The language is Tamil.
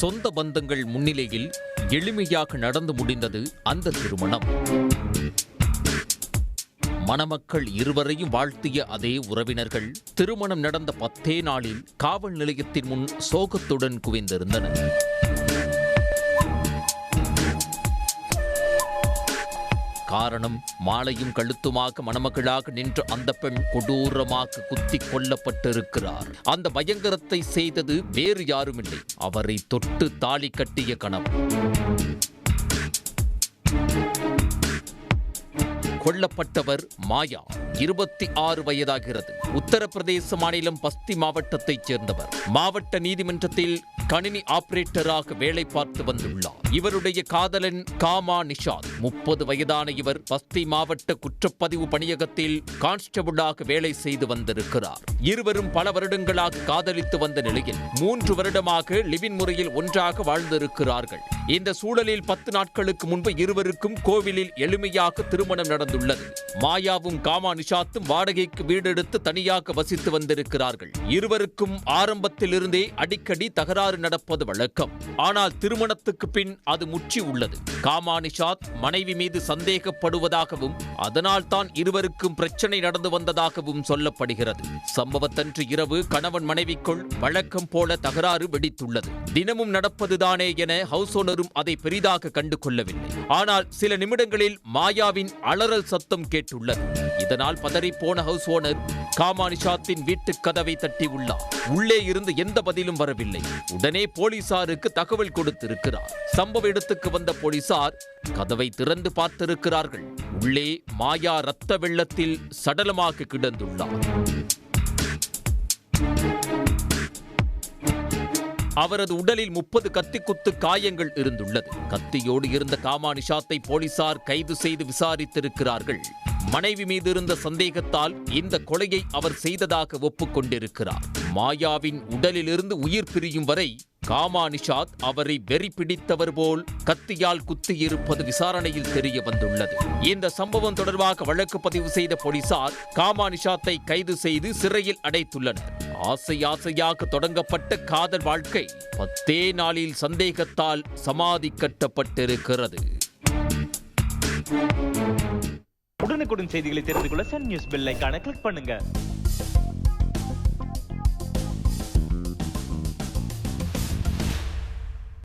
சொந்த பந்தங்கள் முன்னிலையில் எளிமையாக நடந்து முடிந்தது அந்த திருமணம். மணமக்கள் இருவரையும் வாழ்த்திய அதே உறவினர்கள் திருமணம் நடந்த 10 நாளில் காவல் நிலையத்தின் முன் சோகத்துடன் குவிந்திருந்தனர். காரணம், மாலையும் கழுத்துமாக மணமகளாக நின்ற அந்த பெண் கொடூரமாக குத்திக் கொல்லப்பட்டிருக்கிறார். அந்த பயங்கரத்தை செய்தது வேறு யாருமில்லை, அவரை தொட்டு தாலி கட்டிய கணவன். கொல்லப்பட்டவர் மாயா, 26 வயதாகிறது. உத்தரப்பிரதேச மாநிலம் பஸ்தி மாவட்டத்தைச் சேர்ந்தவர். மாவட்ட நீதிமன்றத்தில் கணினி ஆபரேட்டராக வேலை பார்த்து வந்துள்ளார். இவருடைய காதலன் காமா நிஷாத், 30 வயதான இவர் பஸ்தி மாவட்ட குற்றப்பதிவு பணியகத்தில் கான்ஸ்டபிளாக வேலை செய்து வந்திருக்கிறார். இருவரும் பல வருடங்களாக காதலித்து வந்த நிலையில் 3 வருடமாக லிவின் முறையில் ஒன்றாக வாழ்ந்திருக்கிறார்கள். இந்த சூழலில் 10 நாட்களுக்கு முன்பு இருவருக்கும் கோவிலில் எளிமையாக திருமணம் நடந்துள்ளது. மாயாவும் காமா நிஷாத்தும் வாடகைக்கு வீடு எடுத்து தனியாக வசித்து வந்திருக்கிறார்கள். இருவருக்கும் ஆரம்பத்திலிருந்தே அடிக்கடி தகராறு நடப்பது வழக்கம். ஆனால் திருமணத்துக்கு பின் அது முற்றி உள்ளது. காமா நிஷாத் மனைவி மீது சந்தேகப்படுவதாகவும் அதனால் தான் இருவருக்கும் பிரச்சனை நடந்து வந்ததாகவும் சொல்லப்படுகிறது. சம்பவத்தன்று இரவு கணவன் மனைவிக்குள் வழக்கம் போல தகராறு வெடித்துள்ளது. தினமும் நடப்பதுதானே என ஹவுஸ் ஓனரும் அதை பெரிதாக கண்டு கொள்ளவில்லை. ஆனால் சில நிமிடங்களில் மாயாவின் அலறல் சத்தம் கேட்டுள்ளது. இதனால் பதறிப்போன ஹவுஸ் ஓனர் காமா நிஷாத்தின் வீட்டு கதவை தட்டியுள்ளார். உள்ளே இருந்து எந்த பதிலும் வரவில்லை. உடனே போலீசாருக்கு தகவல் கொடுத்திருக்கிறார். சம்பவ இடத்துக்கு வந்த போலீசார் கதவை திறந்து பார்த்திருக்கிறார்கள். உள்ளே மாயா இரத்த வெள்ளத்தில் சடலமாக கிடந்துள்ளார். அவரது உடலில் 30 கத்திக்குத்து காயங்கள் இருந்துள்ளது. கத்தியோடு இருந்த காமா நிஷாத்தை போலீசார் கைது செய்து விசாரித்திருக்கிறார்கள். மனைவி மீது இருந்த சந்தேகத்தால் இந்த கொலையை அவர் செய்ததாக ஒப்புக்கொண்டிருக்கிறார். மாயாவின் உடலிலிருந்து உயிர் பிரியும் வரை காமா நிஷாத் அவரை வெறி பிடித்தவர் போல் கத்தியால் குத்தியிருப்பது விசாரணையில் தெரிய வந்துள்ளது. இந்த சம்பவம் தொடர்பாக வழக்கு பதிவு செய்த போலீசார் காமா நிஷாத்தை கைது செய்து சிறையில் அடைத்துள்ளனர். ஆசையாக தொடங்கப்பட்ட காதல் வாழ்க்கை 10 நாளில் சந்தேகத்தால் சமாதி கட்டப்பட்டிருக்கிறது. உடனுக்குடன் செய்திகளை தெரிந்து கொள்ள சன் நியூஸ் பெல் ஐகானை கிளிக் பண்ணுங்க.